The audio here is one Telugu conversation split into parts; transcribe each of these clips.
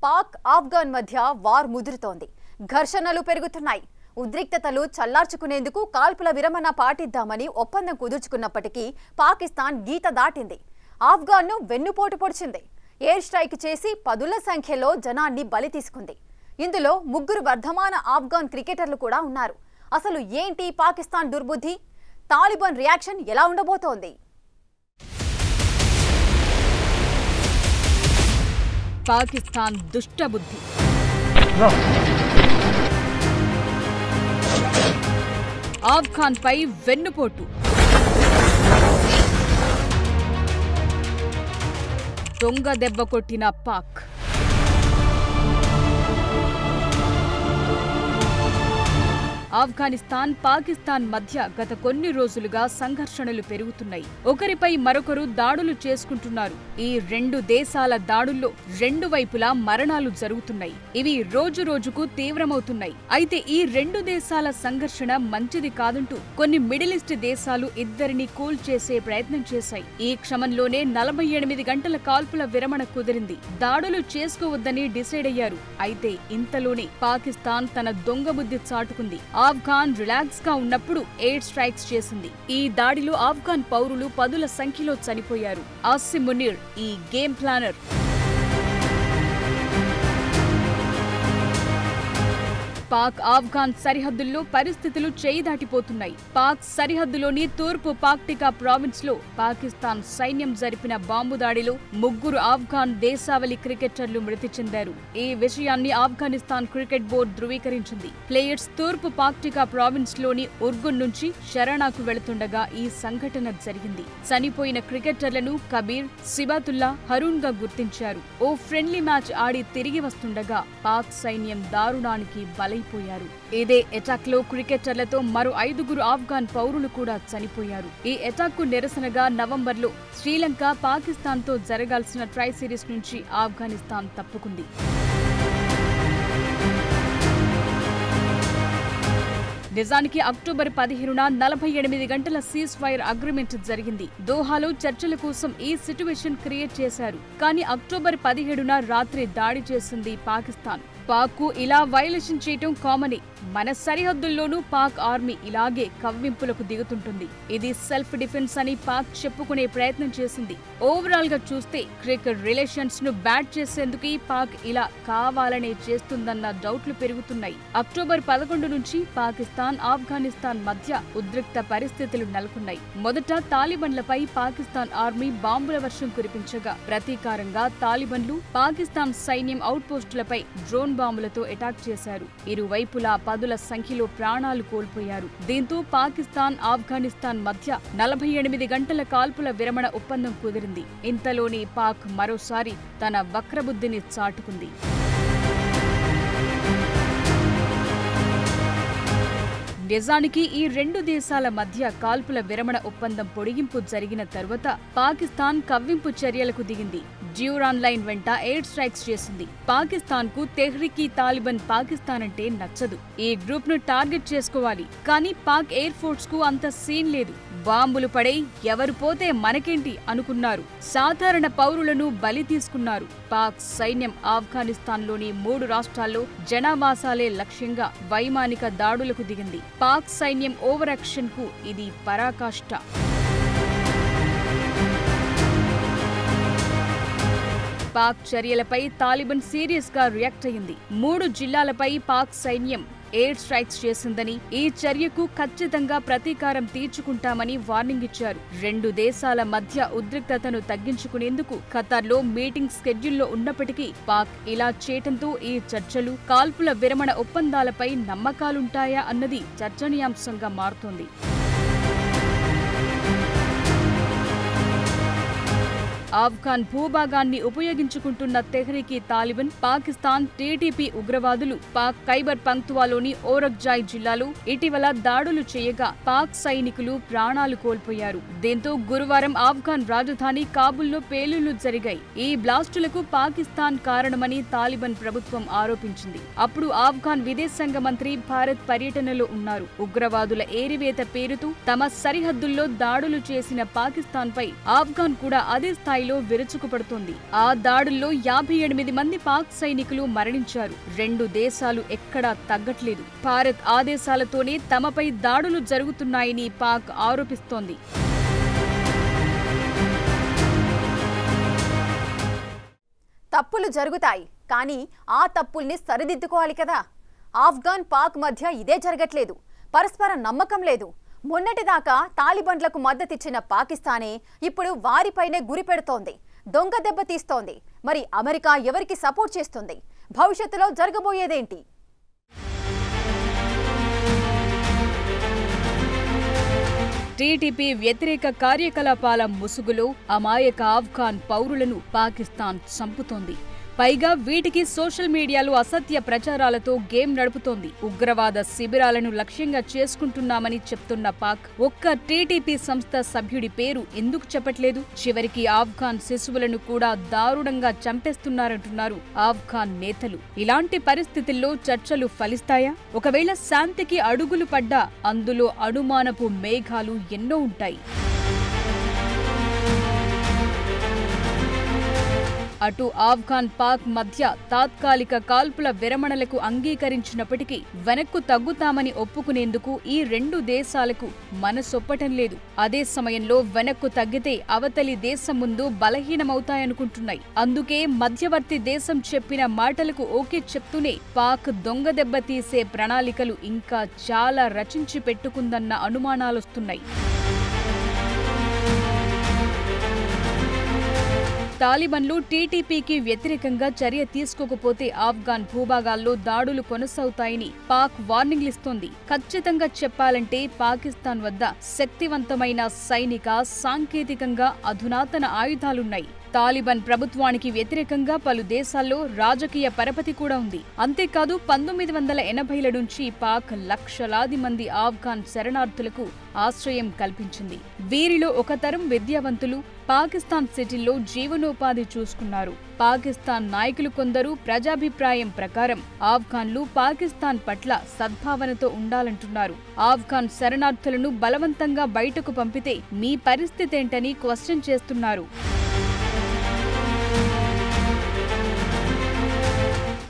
పాక్ ఆఫ్ఘన్ మధ్య వార్ ముదురుతోంది. ఘర్షణలు పెరుగుతున్నాయి. ఉద్రిక్తతలు చల్లార్చుకునేందుకు కాల్పుల విరమణ పాటిద్దామని ఒప్పందం కుదుర్చుకున్నప్పటికీ పాకిస్తాన్ గీత దాటింది. ఆఫ్ఘన్ను వెన్నుపోటు పొడిచింది. ఎయిర్ స్ట్రైక్ చేసి పదుల సంఖ్యలో జనాన్ని బలి తీసుకుంది. ఇందులో 3 వర్ధమాన ఆఫ్ఘన్ క్రికెటర్లు కూడా ఉన్నారు. అసలు ఏంటి పాకిస్తాన్ దుర్బుద్ధి? తాలిబాన్ రియాక్షన్ ఎలా ఉండబోతోంది? పాకిస్తాన్ దుష్టబుద్ధి. ఆఫ్ఘన్ పై వెన్నుపోటు. దొంగ దెబ్బ కొట్టిన పాక్. ఆఫ్ఘనిస్తాన్, పాకిస్తాన్ మధ్య గత కొన్ని రోజులుగా సంఘర్షణలు పెరుగుతున్నాయి. ఒకరిపై మరొకరు దాడులు చేసుకుంటున్నారు. ఈ 2 దేశాల దాడుల్లో 2 వైపులా మరణాలు జరుగుతున్నాయి. ఇవి రోజు రోజుకు తీవ్రమవుతున్నాయి. అయితే ఈ 2 దేశాల సంఘర్షణ మంచిది కాదంటూ కొన్ని మిడిల్ ఈస్ట్ దేశాలు ఇద్దరిని కూల్ చేసే ప్రయత్నం చేశాయి. ఈ క్రమంలోనే 48 గంటల కాల్పుల విరమణ కుదిరింది. దాడులు చేసుకోవద్దని డిసైడ్ అయ్యారు. అయితే ఇంతలోనే పాకిస్తాన్ తన దొంగ బుద్ధి చాటుకుంది. ఆఫ్ఘన్ రిలాక్స్ గా ఉన్నప్పుడు ఎయిర్ స్ట్రైక్స్ చేసింది. ఈ దాడిలో ఆఫ్ఘన్ పౌరులు పదుల సంఖ్యలో చనిపోయారు. ఆసిమ్ మునీర్ ఈ గేమ్ ప్లానర్. పాక్ ఆఫ్ఘన్ సరిహద్దుల్లో పరిస్థితులు చేయి దాటిపోతున్నాయి. పాక్ సరిహద్దులోని తూర్పు పాక్టికా ప్రావిన్స్ లో పాకిస్తాన్ సైన్యం జరిపిన బాంబు దాడిలో 3 ఆఫ్ఘన్ దేశావళి క్రికెటర్లు మృతి చెందారు. ఈ విషయాన్ని ఆఫ్ఘనిస్తాన్ క్రికెట్ బోర్డు ధృవీకరించింది. ప్లేయర్స్ తూర్పు పాక్టికా ప్రావిన్స్ లోని ఉర్గున్ నుంచి షరానాకు వెళుతుండగా ఈ సంఘటన జరిగింది. చనిపోయిన క్రికెటర్లను కబీర్, సిబాతుల్లా, హరూన్ గా గుర్తించారు. ఓ ఫ్రెండ్లీ మ్యాచ్ ఆడి తిరిగి వస్తుండగా పాక్ సైన్యం దారుణానికి బలైపోయారు. ఇదే అటాక్ లో క్రికెటర్లతో మరో 5 ఆఫ్ఘన్ పౌరులు కూడా చనిపోయారు. ఈ అటాక్ కు నిరసనగా నవంబర్లో శ్రీలంక పాకిస్తాన్ తో జరగాల్సిన ట్రై సిరీస్ నుంచి ఆఫ్ఘనిస్తాన్ తప్పుకుంది. నిజానికి అక్టోబర్ 15న 48 గంటల సీజ్ ఫైర్ అగ్రిమెంట్ జరిగింది. దోహాలో చర్చల కోసం ఈ సిట్యుయేషన్ క్రియేట్ చేశారు. కానీ అక్టోబర్ 17న రాత్రి దాడి చేసింది పాకిస్తాన్. పాక్కు ఇలా వైలేషన్ చేయటం కామనే. మన సరిహద్దుల్లోనూ పాక్ ఆర్మీ ఇలాగే కవ్వింపులకు దిగుతుంటుంది. ఇది సెల్ఫ్ డిఫెన్స్ అని పాక్ చెప్పుకునే ప్రయత్నం చేసింది. ఓవరాల్ గా చూస్తే క్రికెట్ రిలేషన్స్ ను బ్యాట్ చేసేందుకు పాక్ ఇలా కావాలనే చేస్తుందన్న డౌట్లు పెరుగుతున్నాయి. అక్టోబర్ 11 నుంచి పాకిస్తాన్, ఆఫ్ఘనిస్తాన్ మధ్య ఉద్రిక్త పరిస్థితులు నెలకొన్నాయి. మొదట తాలిబన్లపై పాకిస్తాన్ ఆర్మీ బాంబుల వర్షం కురిపించగా ప్రతీకారంగా తాలిబన్లు పాకిస్తాన్ సైన్యం అవుట్ పోస్టులపై డ్రోన్ బాంబులతో అటాక్ చేశారు. ఇరువైపులా పదుల సంఖ్యలో ప్రాణాలు కోల్పోయారు. దీంతో పాకిస్తాన్, ఆఫ్ఘనిస్తాన్ మధ్య 48 గంటల కాల్పుల విరమణ ఒప్పందం కుదిరింది. ఇంతలోనే పాక్ మరోసారి తన వక్రబుద్ధిని చాటుకుంది. నిజానికి ఈ 2 దేశాల మధ్య కాల్పుల విరమణ ఒప్పందం పొడిగింపు జరిగిన తర్వాత పాకిస్తాన్ కవ్వింపు చర్యలకు దిగింది. డ్యూరాన్ లైన్ వెంట ఎయిర్ స్ట్రైక్స్ చేసింది. పాకిస్తాన్ కు తెహ్రీక్ తాలిబాన్ పాకిస్తాన్ అంటే నచ్చదు. ఈ గ్రూప్ ను టార్గెట్ చేసుకోవాలి. కానీ పాక్ ఎయిర్ ఫోర్స్ కు అంత సీన్ లేదు. బాంబులు పడే ఎవరు పోతే మనకేంటి అనుకున్నారు. సాధారణ పౌరులను బలి తీసుకున్నారు. పాక్ సైన్యం ఆఫ్ఘనిస్తాన్లోని 3 రాష్ట్రాల్లో జనావాసాలే లక్ష్యంగా వైమానిక దాడులకు దిగింది. పాక్ సైన్యం ఓవర్ యాక్షన్ కు ఇది పరాకాష్ట. పాక్ చర్యలపై తాలిబాన్ సీరియస్ గా రియాక్ట్ అయింది. 3 జిల్లాలపై పాక్ సైన్యం ఎయిర్ స్ట్రైక్స్ చేసిందని, ఈ చర్యకు ఖచ్చితంగా ప్రతీకారం తీర్చుకుంటామని వార్నింగ్ ఇచ్చారు. 2 దేశాల మధ్య ఉద్రిక్తతను తగ్గించుకునేందుకు ఖతార్లో మీటింగ్ స్కెడ్యూల్లో ఉన్నప్పటికీ పాక్ ఇలా చేయటంతో ఈ చర్చలు, కాల్పుల విరమణ ఒప్పందాలపై నమ్మకాలుంటాయా అన్నది చర్చనీయాంశంగా మారుతోంది. ఆఫ్ఘన్ భూభాగాన్ని ఉపయోగించుకుంటున్న తెహ్రీక్ తాలిబాన్, పాకిస్తాన్ టీటీపీ ఉగ్రవాదులు పాక్ ఖైబర్ పంక్తువాలోని ఓరక్జాయ్ జిల్లాలో ఇటీవల దాడులు చేయగా పాక్ సైనికులు ప్రాణాలు కోల్పోయారు. దీంతో గురువారం ఆఫ్ఘన్ రాజధాని కాబూల్లో పేలుళ్లు జరిగాయి. ఈ బ్లాస్టులకు పాకిస్తాన్ కారణమని తాలిబాన్ ప్రభుత్వం ఆరోపించింది. అప్పుడు ఆఫ్ఘన్ విదేశాంగ మంత్రి భారత్ పర్యటనలో ఉన్నారు. ఉగ్రవాదుల ఏరివేత పేరుతో తమ సరిహద్దుల్లో దాడులు చేసిన పాకిస్తాన్ పై ఆఫ్ఘన్ కూడా అదే స్థాయి స్థాయిలో విరుచుకుపడుతోంది. ఆ దాడుల్లో 58 మంది పాక్ సైనికులు మరణించారు. 2 దేశాలు ఎక్కడా తగ్గట్లేదు. భారత్ ఆదేశాలతోనే తమపై దాడులు జరుగుతున్నాయని పాక్ ఆరోపిస్తోంది. తప్పులు జరుగుతాయి, కానీ ఆ తప్పుల్ని సరిదిద్దుకోవాలి కదా. ఆఫ్ఘాన్ పాక్ మధ్య ఇదే జరగట్లేదు. పరస్పర నమ్మకం లేదు. మొన్నటిదాకా తాలిబన్లకు మద్దతిచ్చిన పాకిస్తానే ఇప్పుడు వారిపైనే గురి పెడుతోంది, దొంగ దెబ్బ తీస్తోంది. మరి అమెరికా ఎవరికి సపోర్ట్ చేస్తుంది? భవిష్యత్తులో జరగబోయేదేంటి? టీటీపీ వ్యతిరేక కార్యకలాపాల ముసుగులో అమాయక ఆఫ్ఘాన్ పౌరులను పాకిస్తాన్ చంపుతోంది. పైగా వీటికి సోషల్ మీడియాలో అసత్య ప్రచారాలతో గేమ్ నడుపుతోంది. ఉగ్రవాద శిబిరాలను లక్ష్యంగా చేసుకుంటున్నామని చెప్తున్న పాక్ ఒక్క టీటీపీ సంస్థ సభ్యుడి పేరు ఎందుకు చెప్పట్లేదు? చివరికి ఆఫ్ఘాన్ శిశువులను కూడా దారుణంగా చంపేస్తున్నారంటున్నారు ఆఫ్ఘాన్ నేతలు. ఇలాంటి పరిస్థితుల్లో చర్చలు ఫలిస్తాయా? ఒకవేళ శాంతికి అడుగులు పడ్డా అందులో అనుమానపు మేఘాలు ఎన్నో ఉంటాయి. అటు ఆఫ్ఘాన్ పాక్ మధ్య తాత్కాలిక కాల్పుల విరమణలకు అంగీకరించినప్పటికీ వెనక్కు తగ్గుతామని ఒప్పుకునేందుకు ఈ 2 దేశాలకు మనసొప్పటం లేదు. అదే సమయంలో వెనక్కు తగ్గితే అవతలి దేశం ముందు బలహీనమవుతాయనుకుంటున్నాయి. అందుకే మధ్యవర్తి దేశం చెప్పిన మాటలకు ఓకే చెప్తూనే పాక్ దొంగ దెబ్బ తీసే ప్రణాళికలు ఇంకా చాలా రచించి పెట్టుకుందన్న అనుమానాలొస్తున్నాయి. తాలిబన్లు టీటీపీకి వ్యతిరేకంగా చర్య తీసుకోకపోతే ఆఫ్ఘాన్ భూభాగాల్లో దాడులు కొనసాగుతాయని పాక్ వార్నింగ్లిస్తోంది. ఖచ్చితంగా చెప్పాలంటే పాకిస్తాన్ వద్ద శక్తివంతమైన సైనిక, సాంకేతికంగా అధునాతన ఆయుధాలున్నాయి. తాలిబాన్ ప్రభుత్వానికి వ్యతిరేకంగా పలు దేశాల్లో రాజకీయ పరపతి కూడా ఉంది. అంతేకాదు 1980ల నుంచి పాక్ లక్షలాది మంది ఆఫ్ఘాన్ శరణార్థులకు ఆశ్రయం కల్పించింది. వీరిలో ఒక తరం విద్యావంతులు పాకిస్తాన్ సిటీల్లో జీవనోపాధి చూసుకున్నారు. పాకిస్తాన్ నాయకులు కొందరు ప్రజాభిప్రాయం ప్రకారం ఆఫ్ఘాన్లు పాకిస్తాన్ పట్ల సద్భావనతో ఉండాలంటున్నారు. ఆఫ్ఘాన్ శరణార్థులను బలవంతంగా బయటకు పంపితే మీ పరిస్థితేంటని క్వశ్చన్ చేస్తున్నారు.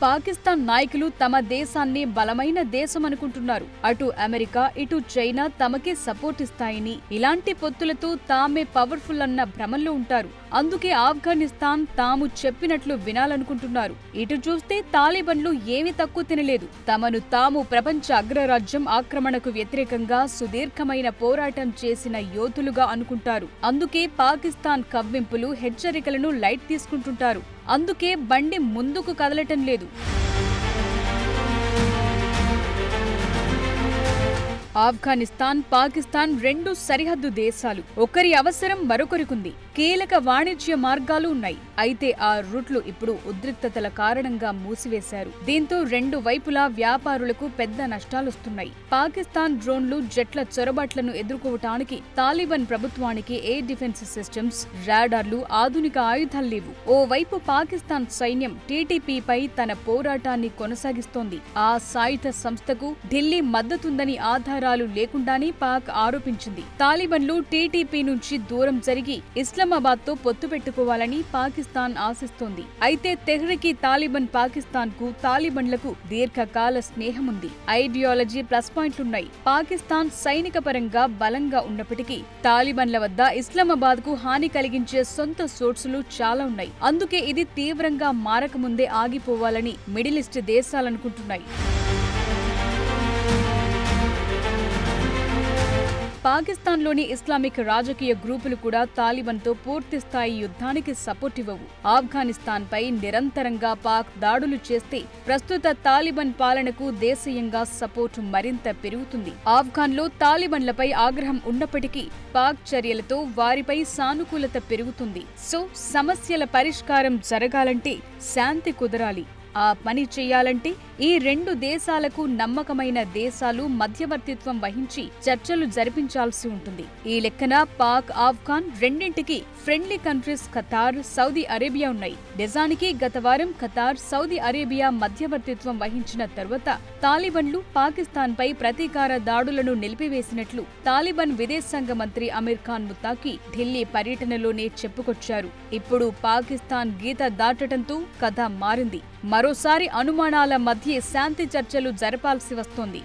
పాకిస్తాన్ నాయకులు తమ దేశాన్ని బలమైన దేశం అనుకుంటున్నారు. అటు అమెరికా, ఇటు చైనా తమకే సపోర్ట్ ఇస్తాయని, ఇలాంటి పొత్తులతో తామే పవర్ఫుల్ అన్న భ్రమల్లో ఉంటారు. అందుకే ఆఫ్ఘనిస్తాన్ తాము చెప్పినట్లు వినాలనుకుంటున్నారు. ఇటు చూస్తే తాలిబన్లు ఏమీ తక్కువ తినలేదు. తమను తాము ప్రపంచ అగ్రరాజ్యం ఆక్రమణకు వ్యతిరేకంగా సుదీర్ఘమైన పోరాటం చేసిన యోధులుగా అనుకుంటారు. అందుకే పాకిస్తాన్ కవ్వింపులు, హెచ్చరికలను లైట్ తీసుకుంటుంటారు. అందుకే బండి ముందుకు కదలటం లేదు. ఆఫ్ఘనిస్తాన్, పాకిస్తాన్ 2 సరిహద్దు దేశాలు. ఒకరి అవసరం మరొకరికుంది. కీలక వాణిజ్య మార్గాలు ఉన్నాయి. అయితే ఆ రూట్లు ఇప్పుడు ఉద్రిక్తతల కారణంగా మూసివేశారు. దీంతో 2 వైపులా వ్యాపారులకు పెద్ద నష్టాలొస్తున్నాయి. పాకిస్తాన్ డ్రోన్లు, జెట్ల చొరబాట్లను ఎదుర్కోవటానికి తాలిబాన్ ప్రభుత్వానికి ఎయిర్ డిఫెన్స్ సిస్టమ్స్, రాడార్లు, ఆధునిక ఆయుధాలు లేవు. ఓవైపు పాకిస్తాన్ సైన్యం టీటీపీపై తన పోరాటాన్ని కొనసాగిస్తోంది. ఆ సాయుధ సంస్థకు ఢిల్లీ మద్దతుందని ఆధారాలు లేకుండానే పాక్ ఆరోపించింది. తాలిబాన్లు టీటీపీ నుంచి దూరం జరిగి ఇస్లామాబాద్తో పొత్తు పెట్టుకోవాలని పాకిస్తాన్ ఆశిస్తోంది. అయితే తెహ్రీకి తాలిబాన్ పాకిస్తాన్ కు, తాలిబాన్లకు దీర్ఘకాల స్నేహముంది. ఐడియాలజీ ప్లస్ పాయింట్లున్నాయి. పాకిస్తాన్ సైనిక పరంగా బలంగా ఉన్నప్పటికీ తాలిబాన్ల వద్ద ఇస్లామాబాద్ కు హాని కలిగించే సొంత సోర్సులు చాలా ఉన్నాయి. అందుకే ఇది తీవ్రంగా మారకముందే ఆగిపోవాలని మిడిల్ ఈస్ట్ దేశాలనుకుంటున్నాయి. పాకిస్తాన్లోని ఇస్లామిక్ రాజకీయ గ్రూపులు కూడా తాలిబాన్తో పూర్తిస్థాయి యుద్ధానికి సపోర్ట్ ఇవ్వవు. ఆఫ్ఘనిస్తాన్పై నిరంతరంగా పాక్ దాడులు చేస్తే ప్రస్తుత తాలిబాన్ పాలనకు దేశీయంగా సపోర్ట్ మరింత పెరుగుతుంది. ఆఫ్ఘాన్లో తాలిబాన్లపై ఆగ్రహం ఉన్నప్పటికీ పాక్ చర్యలతో వారిపై సానుకూలత పెరుగుతుంది. సో సమస్యల పరిష్కారం జరగాలంటే శాంతి కుదరాలి. ఆ పని చేయాలంటే ఈ రెండు దేశాలకు నమ్మకమైన దేశాలు మధ్యవర్తిత్వం వహించి చర్చలు జరిపించాల్సి ఉంటుంది. ఈ లెక్కన పాక్, ఆఫ్ఘాన్ రెండింటికి friendly countries Qatar, Saudi Arabia ఉన్నాయి. నిజానికి గత వారం ఖతార్, సౌదీ అరేబియా మధ్యవర్తిత్వం వహించిన తర్వాత తాలిబన్లు పాకిస్తాన్పై ప్రతీకార దాడులను నిలిపివేసినట్లు తాలిబాన్ విదేశాంగ మంత్రి అమీర్ ఖాన్ ముత్తాకి ఢిల్లీ పర్యటనలోనే చెప్పుకొచ్చారు. ఇప్పుడు పాకిస్తాన్ గీత దాటడంతో కథ మారింది. మరోసారి అనుమానాల మధ్య శాంతి చర్చలు జరపాల్సి వస్తోంది.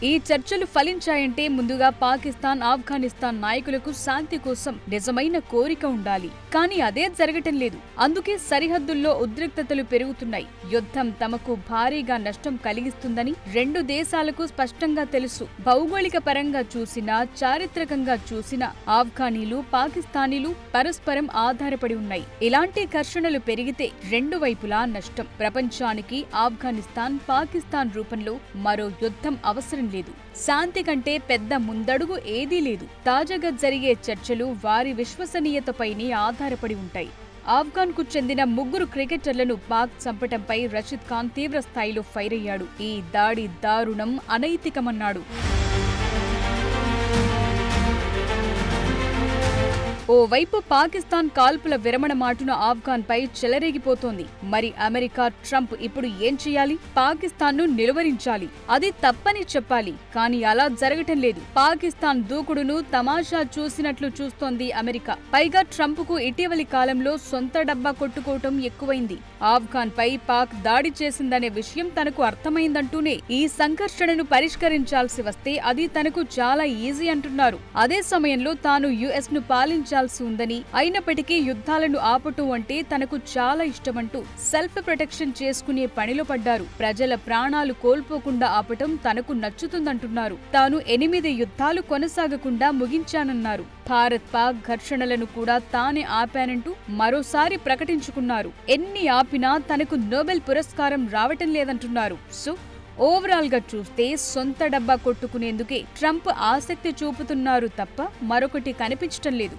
ఈ చర్చలు ఫలించాయంటే ముందుగా పాకిస్తాన్, ఆఫ్ఘనిస్తాన్ నాయకులకు శాంతి కోసం నిజమైన కోరిక ఉండాలి. కానీ అదే జరగటం లేదు. అందుకే సరిహద్దుల్లో ఉద్రిక్తతలు పెరుగుతున్నాయి. యుద్ధం తమకు భారీగా నష్టం కలిగిస్తుందని రెండు దేశాలకు స్పష్టంగా తెలుసు. భౌగోళిక పరంగా చూసినా, చారిత్రకంగా చూసినా ఆఫ్ఘనీలు, పాకిస్తానీలు పరస్పరం ఆధారపడి ఉన్నాయి. ఇలాంటి ఘర్షణలు పెరిగితే రెండు వైపులా నష్టం. ప్రపంచానికి ఆఫ్ఘనిస్తాన్, పాకిస్తాన్ రూపంలో మరో యుద్ధం అవసరం లేదు. శాంతి కంటే పెద్ద ముందడుగు ఏదీ లేదు. తాజాగా జరిగే చర్చలు వారి విశ్వసనీయతపైనే ఆధారపడి ఉంటాయి. ఆఫ్ఘాన్ కు చెందిన 3 క్రికెటర్లను పాక్ చంపటంపై రషీద్ ఖాన్ తీవ్ర స్థాయిలో ఫైర్ అయ్యాడు. ఈ దాడి దారుణం, అనైతికమన్నాడు. ఓవైపు పాకిస్తాన్ కాల్పుల విరమణ మాటున ఆఫ్ఘాన్ పై చెలరేగిపోతోంది. మరి అమెరికా, ట్రంప్ ఇప్పుడు ఏం చేయాలి? పాకిస్తాన్ను నిలువరించాలి. అది తప్పని చెప్పాలి. కానీ అలా జరగటం లేదు. పాకిస్తాన్ దూకుడును తమాషా చూసినట్లు చూస్తోంది అమెరికా. పైగా ట్రంప్ కు ఇటీవలి కాలంలో సొంత డబ్బా కొట్టుకోవటం ఎక్కువైంది. ఆఫ్ఘాన్ పై పాక్ దాడి చేసిందనే విషయం తనకు అర్థమైందంటూనే ఈ సంఘర్షణను పరిష్కరించాల్సి వస్తే అది తనకు చాలా ఈజీ అంటున్నారు. అదే సమయంలో తాను యుఎస్ ను పాలించాల్సి ఉందని, అయినప్పటికీ యుద్ధాలను ఆపటం అంటే తనకు చాలా ఇష్టమంటూ సెల్ఫ్ ప్రొటెక్షన్ చేసుకునే పనిలో పడ్డారు. ప్రజల ప్రాణాలు కోల్పోకుండా ఆపటం తనకు నచ్చుతుందంటున్నారు. తాను 8 యుద్ధాలు కొనసాగకుండా ముగించానన్నారు. భారత్ పాక్ ఘర్షణలను కూడా తానే ఆపానంటూ మరోసారి ప్రకటించుకున్నారు. ఎన్ని ఆపినా తనకు నోబెల్ పురస్కారం రావటం లేదంటున్నారు. సో ఓవరాల్ గా చూస్తే సొంత డబ్బా కొట్టుకునేందుకే ట్రంప్ ఆసక్తి చూపుతున్నారు తప్ప మరొకటి కనిపించటం లేదు.